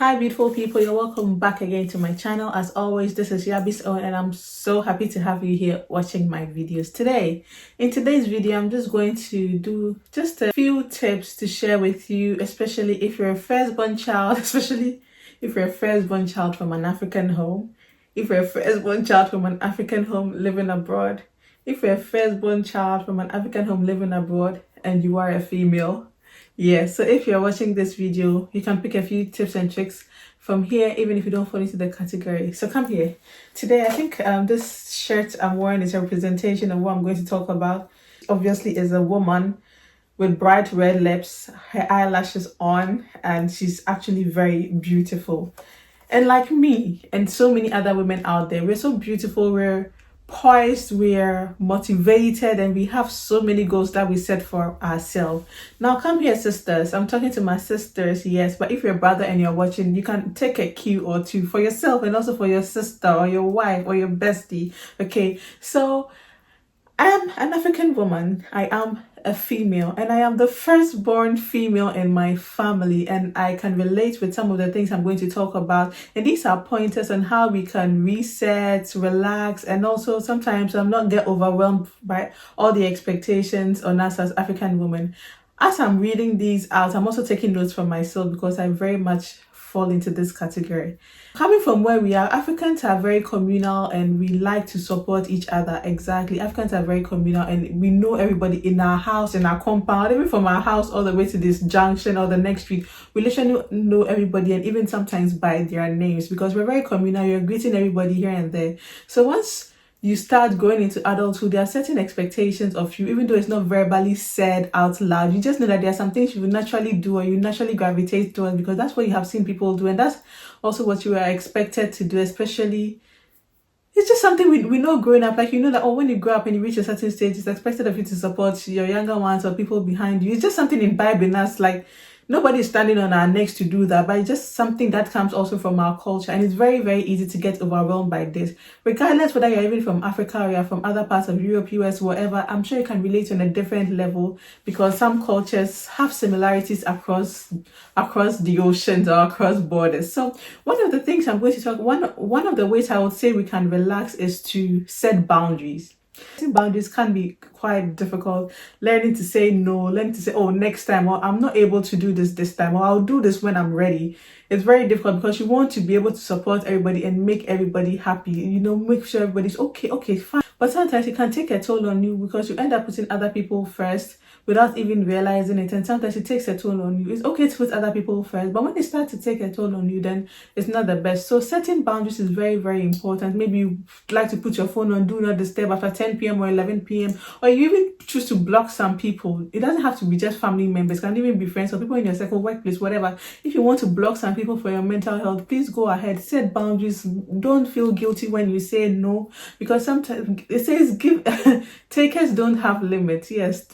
Hi beautiful people, you're welcome back again to my channel. As always, this is Yabbies and I'm so happy to have you here watching my videos today. In today's video, I'm just going to do just a few tips to share with you, especially if you're a firstborn child, especially if you're a firstborn child from an African home, if you're a firstborn child from an African home living abroad, if you're a firstborn child from an African home living abroad and you are a female. Yeah, so if you're watching this video, you can pick a few tips and tricks from here, even if you don't fall into the category. So come here. Today, I think this shirt I'm wearing is a representation of what I'm going to talk about. Obviously, is a woman with bright red lips, her eyelashes on, and she's actually very beautiful. And like me and so many other women out there, we're so beautiful, we're poised, we're motivated, and we have so many goals that we set for ourselves. Now come here, sisters. I'm talking to my sisters, yes, but if you're a brother and you're watching, you can take a cue or two for yourself and also for your sister or your wife or your bestie. Okay, so I am an African woman. I am a female, and I am the firstborn female in my family, and I can relate with some of the things I'm going to talk about. And these are pointers on how we can reset, relax, and also sometimes not get overwhelmed by all the expectations on us as African women. As I'm reading these out, I'm also taking notes for myself because I very much fall into this category. Coming from where we are, Africans are very communal and we like to support each other. Exactly. Africans are very communal and we know everybody in our house, in our compound, even from our house all the way to this junction or the next street. We literally know everybody, and even sometimes by their names, because we're very communal. You're greeting everybody here and there. So once you start going into adulthood, there are certain expectations of you, even though it's not verbally said out loud. You just know that there are some things you will naturally do or you naturally gravitate towards because that's what you have seen people do, and that's also what you are expected to do. Especially, it's just something we know growing up. Like, you know that, oh, when you grow up and you reach a certain stage, it's expected of you to support your younger ones or people behind you. It's just something imbibed in us. Like, nobody's standing on our necks to do that, but it's just something that comes also from our culture, and it's very, very easy to get overwhelmed by this. Regardless whether you're even from Africa or you're from other parts of Europe, US, whatever, I'm sure you can relate on a different level because some cultures have similarities across the oceans or across borders. So one of the things I'm going to talk, one of the ways I would say we can relax is to set boundaries. Setting boundaries can be quite difficult. Learning to say no, learning to say, oh, next time, or I'm not able to do this time, or I'll do this when I'm ready. It's very difficult because you want to be able to support everybody and make everybody happy, make sure everybody's okay, fine. But sometimes it can take a toll on you because you end up putting other people first without even realizing it, and sometimes it takes a toll on you. It's okay to put other people first, but when it starts to take a toll on you, then it's not the best. So setting boundaries is very, very important. Maybe you like to put your phone on do not disturb after 10 p.m. or 11 p.m. or you even choose to block some people. It doesn't have to be just family members, it can even be friends or people in your circle, workplace, whatever. If you want to block some people for your mental health, please go ahead, set boundaries. Don't feel guilty when you say no, because sometimes it says give takers don't have limits. Yes,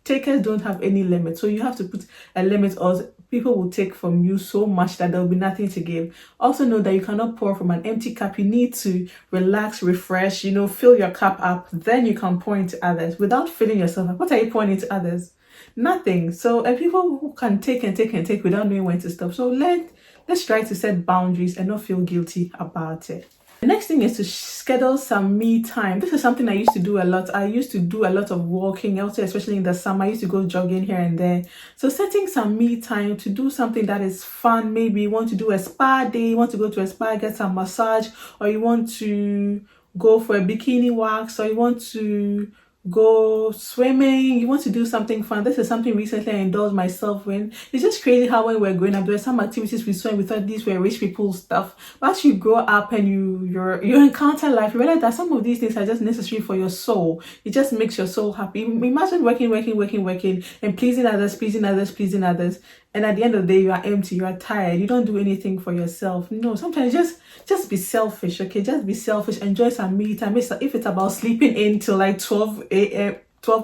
takers don't have any limit, so you have to put a limit or people will take from you so much that there will be nothing to give. Also know that you cannot pour from an empty cup. You need to relax, refresh, fill your cup up, then you can pour into others without filling yourself up. What are you pouring into others? Nothing. So and people who can take and take and take without knowing when to stop. So let's try to set boundaries and not feel guilty about it. The next thing is to schedule some me time. This is something I used to do a lot. I used to do a lot of walking, also especially in the summer. I used to go jogging here and there. So setting some me time to do something that is fun. Maybe you want to do a spa day, you want to go to a spa, get some massage, or you want to go for a bikini wax, or you want to go swimming, you want to do something fun. This is something recently I indulged myself in. It's just crazy how when we were growing up, there were some activities we saw and we thought these were rich people's stuff. But as you grow up and you encounter life, you realize that some of these things are just necessary for your soul. It just makes your soul happy. Imagine working and pleasing others. And at the end of the day, you are empty, you are tired, you don't do anything for yourself. No, sometimes just be selfish, okay? Just be selfish, enjoy some me time. If it's about sleeping in till like 12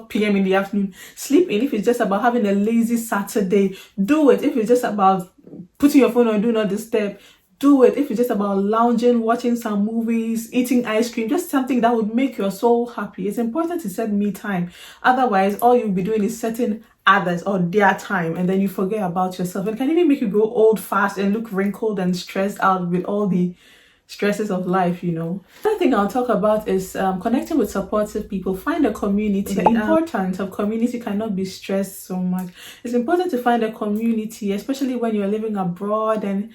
p.m. in the afternoon, sleep in. If it's just about having a lazy Saturday, do it. If it's just about putting your phone on do not disturb, do it. If it's just about lounging, watching some movies, eating ice cream, just something that would make your soul happy. It's important to set me time. Otherwise, all you'll be doing is setting others or their time, and then you forget about yourself. It can even make you grow old fast and look wrinkled and stressed out with all the stresses of life, you know. Another thing I'll talk about is connecting with supportive people. Find a community. The importance of community cannot be stressed so much. It's important to find a community, especially when you're living abroad and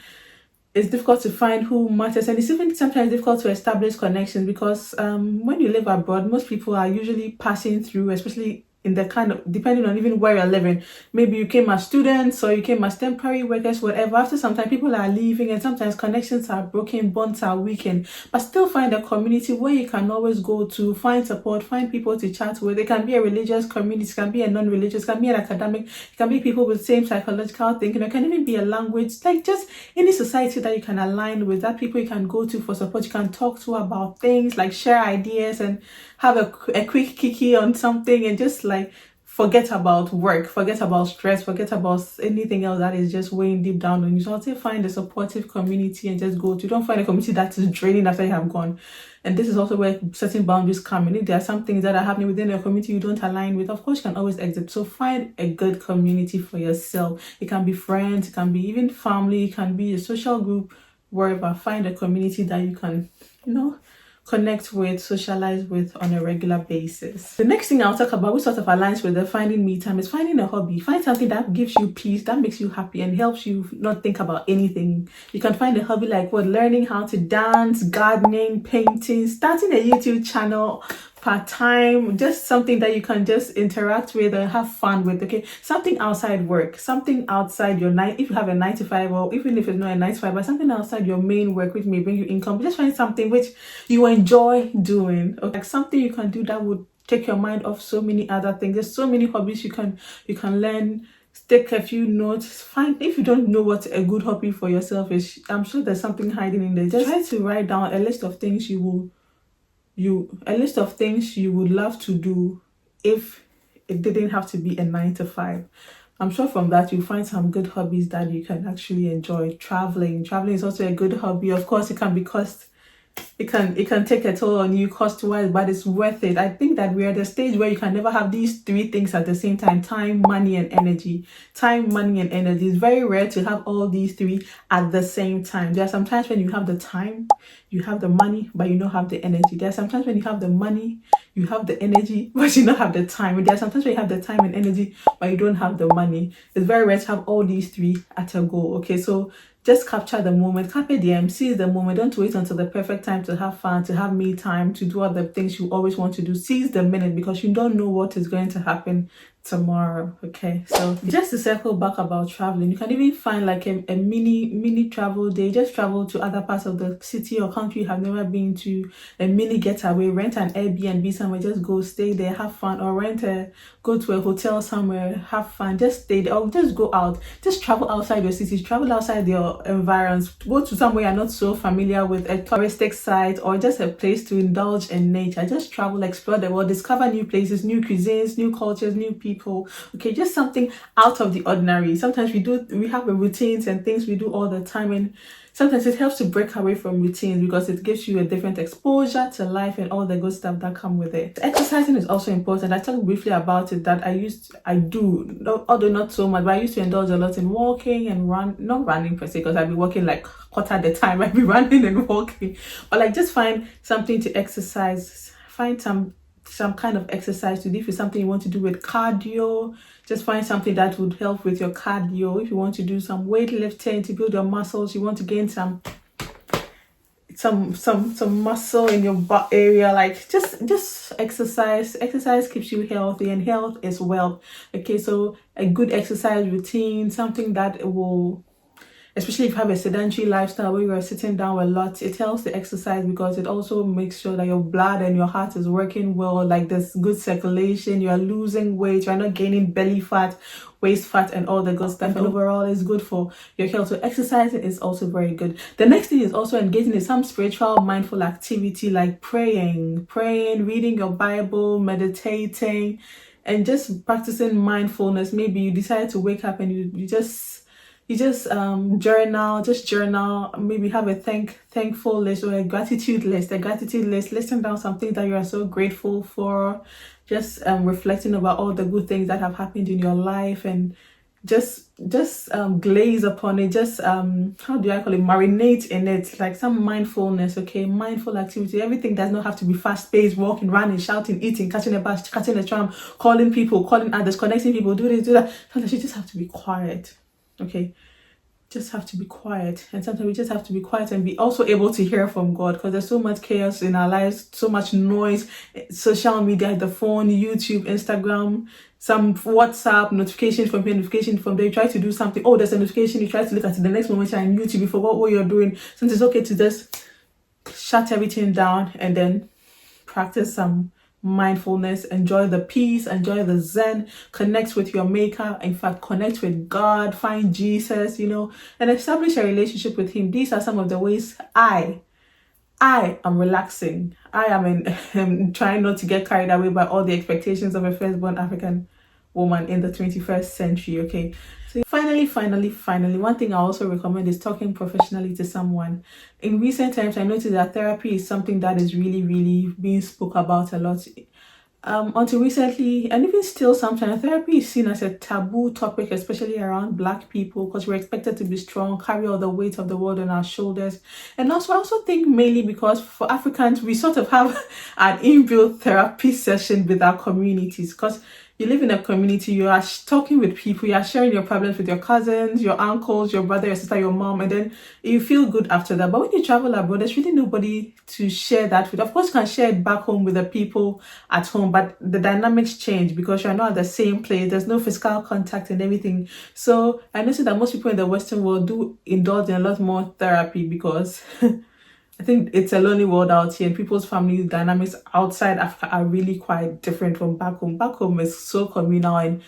it's difficult to find who matters, and it's even sometimes difficult to establish connections because when you live abroad, most people are usually passing through, especially in the kind of, depending on even where you're living. Maybe you came as students or you came as temporary workers, whatever. After some time, people are leaving and sometimes connections are broken, bonds are weakened. But still find a community where you can always go to find support, find people to chat with. It can be a religious community, it can be a non-religious, it can be an academic, it can be people with same psychological thinking, it can even be a language, like just any society that you can align with, that people you can go to for support, you can talk to about things, like share ideas and have a quick kiki on something, and just like forget about work, forget about stress, forget about anything else that is just weighing deep down on you. So I'll say find a supportive community and just go to. Don't find a community that is draining after you have gone. And this is also where certain boundaries come in. If there are some things that are happening within a community you don't align with, of course you can always exit. So find a good community for yourself. It can be friends, it can be even family, it can be a social group, wherever. Find a community that you can, you know, connect with, socialize with on a regular basis. The next thing I'll talk about, which sort of aligns with the finding me time, is finding a hobby. Find something that gives you peace, that makes you happy and helps you not think about anything. You can find a hobby like what? Learning how to dance, gardening, painting, starting a YouTube channel part-time, just something that you can just interact with and have fun with. Okay, something outside work, something outside your night, if you have a 9 to 5, or even if it's not a 9 to 5, but something outside your main work which may bring you income. Just find something which you enjoy doing, okay, like something you can do that would take your mind off so many other things. There's so many hobbies you can learn. Take a few notes. Find, if you don't know what a good hobby for yourself is, I'm sure there's something hiding in there. Just try to write down a list of things you would love to do if it didn't have to be a 9 to 5. I'm sure from that you'll find some good hobbies that you can actually enjoy. Traveling is also a good hobby. Of course, it can be it can take a toll on you cost-wise, but it's worth it. I think that we're at a stage where you can never have these three things at the same time: time, money, and energy. Time, money, and energy. It's very rare to have all these three at the same time. There are some times when you have the time, you have the money, but you don't have the energy. There are sometimes when you have the money, you have the energy, but you don't have the time. There are sometimes when you have the time and energy, but you don't have the money. It's very rare to have all these three at a go. Okay, so just capture the moment, carpe diem, seize the moment. Don't wait until the perfect time to have fun, to have me time, to do all the things you always want to do. Seize the minute, because you don't know what is going to happen tomorrow. Okay, so just to circle back about traveling, you can even find like a mini travel day. Just travel to other parts of the city or country you have never been to. A mini getaway, rent an Airbnb somewhere, just go stay there, have fun, or go to a hotel somewhere, have fun, just stay there, or just go out, just travel outside your city, travel outside your environs, go to somewhere you're not so familiar with, a touristic site or just a place to indulge in nature. Just travel, explore the world, discover new places, new cuisines, new cultures, new people. Okay, just something out of the ordinary. Sometimes we have routines and things we do all the time, and sometimes it helps to break away from routines because it gives you a different exposure to life and all the good stuff that come with it. Exercising is also important. I talked briefly about it, that I do, although not so much, but I used to indulge a lot in walking and not running per se, because I'd be walking like quarter the time. I'd be running and walking, but like just find something to exercise. Find some kind of exercise to do. If it's something you want to do with cardio, just find something that would help with your cardio. If you want to do some weightlifting to build your muscles, you want to gain some muscle in your butt area, like just exercise. Exercise keeps you healthy, and health is wealth. Okay, so a good exercise routine, something that will, especially if you have a sedentary lifestyle where you are sitting down a lot, it helps to exercise because it also makes sure that your blood and your heart is working well, like there's good circulation, you are losing weight, you're not gaining belly fat, waist fat, and all the good stuff. And overall, it's good for your health. So exercising is also very good. The next thing is also engaging in some spiritual, mindful activity like praying, reading your Bible, meditating, and just practicing mindfulness. Maybe you decide to wake up and you just you just journal, maybe have a thankful list or a gratitude list. Listing down some things that you are so grateful for, just reflecting about all the good things that have happened in your life, and just glaze upon it, just how do I call it, marinate in it, like some mindfulness. Okay, mindful activity. Everything does not have to be fast-paced, walking, running, shouting, eating, catching a bus, catching a tram, calling people, calling others, connecting people, do this, do that. Sometimes you just have to be quiet. Okay, just have to be quiet. And sometimes we just have to be quiet and be also able to hear from God, because there's so much chaos in our lives, so much noise, social media, the phone, YouTube, Instagram, some WhatsApp, notifications from here, notification from there. You try to do something, oh, there's a notification, you try to look at it, the next moment you're on YouTube, you forgot what you're doing. Since it's okay to just shut everything down and then practice some mindfulness, enjoy the peace, enjoy the zen, connect with your maker, in fact connect with God, find Jesus, and establish a relationship with him. These are some of the ways I am relaxing. I am trying not to get carried away by all the expectations of a firstborn African woman in the 21st century. Okay, so finally, one thing I also recommend is talking professionally to someone. In recent times, I noticed that therapy is something that is really being spoke about a lot. Until recently, and even still sometimes, therapy is seen as a taboo topic, especially around Black people, because we're expected to be strong, carry all the weight of the world on our shoulders. And also, I also think mainly because for Africans, we sort of have an inbuilt therapy session with our communities, because you live in a community, you are talking with people, you are sharing your problems with your cousins, your uncles, your brother, your sister, your mom, and then you feel good after that. But when you travel abroad, there's really nobody to share that with. Of course, you can share it back home with the people at home, but the dynamics change because you're not at the same place. There's no physical contact and everything. So I noticed that most people in the Western world do indulge in a lot more therapy because I think it's a lonely world out here, and people's family dynamics outside Africa are really quite different from back home. Back home is so communal, and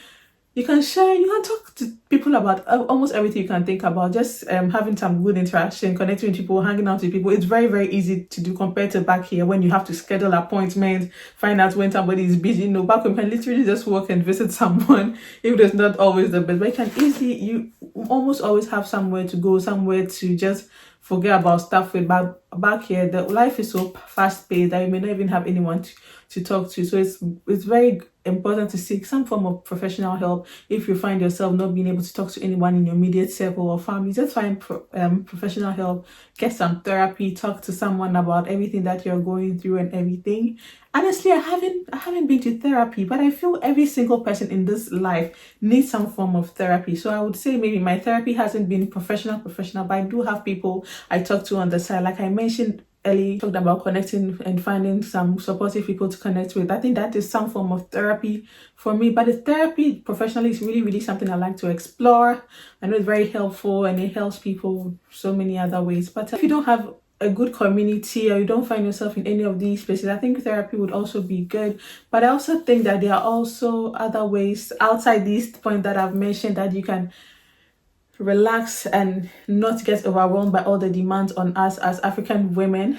you can talk to people about almost everything you can think about. Just having some good interaction, connecting with people, hanging out with people. It's very easy to do compared to back here when you have to schedule appointments, find out when somebody is busy. No, back home you can literally just walk and visit someone if it's not always the best. But you almost always have somewhere to go, somewhere to just forget about stuff with. Back here, the life is so fast paced that you may not even have anyone to talk to. So it's very important to seek some form of professional help. If you find yourself not being able to talk to anyone in your immediate circle or family, just find professional help, get some therapy, talk to someone about everything that you're going through and everything. Honestly, I haven't been to therapy, but I feel every single person in this life needs some form of therapy. So I would say maybe my therapy hasn't been professional, but I do have people I talk to on the side. Like I mentioned earlier, talked about connecting and finding some supportive people to connect with. I think that is some form of therapy for me. But the therapy professionally is really something I like to explore. I know it's very helpful and it helps people so many other ways. But if you don't have a good community or you don't find yourself in any of these places, I think therapy would also be good. But I also think that there are also other ways outside these points that I've mentioned that you can relax and not get overwhelmed by all the demands on us as African women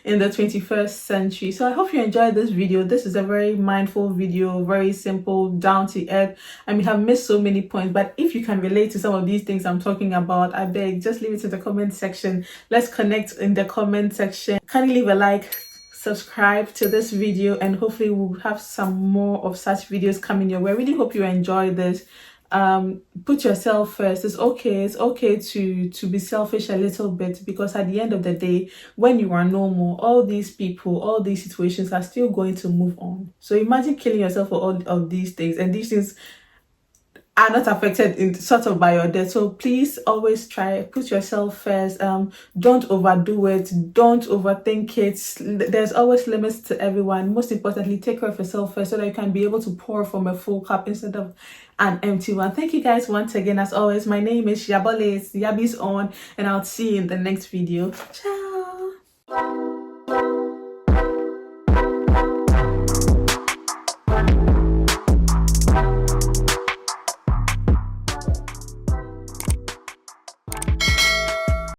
in the 21st century. So I hope you enjoyed this video. This is a very mindful video, very simple, down to earth. I may have missed so many points, but if you can relate to some of these things I'm talking about, I beg, just leave it in the comment section. Let's connect in the comment section. Kindly leave a like, subscribe to this video, and hopefully we'll have some more of such videos coming your way. I really hope you enjoy this. Put yourself first. It's okay to be selfish a little bit, because at the end of the day, when you are normal, all these people, all these situations are still going to move on. So imagine killing yourself for all of these things, and these things are not affected in sort of by your death. So please always try, put yourself first. Don't overdo it, don't overthink it. There's always limits to everyone. Most importantly, take care of yourself first so that you can be able to pour from a full cup instead of an empty one. Thank you guys once again. As always, my name is Yabbies on, and I'll see you in the next video. Ciao.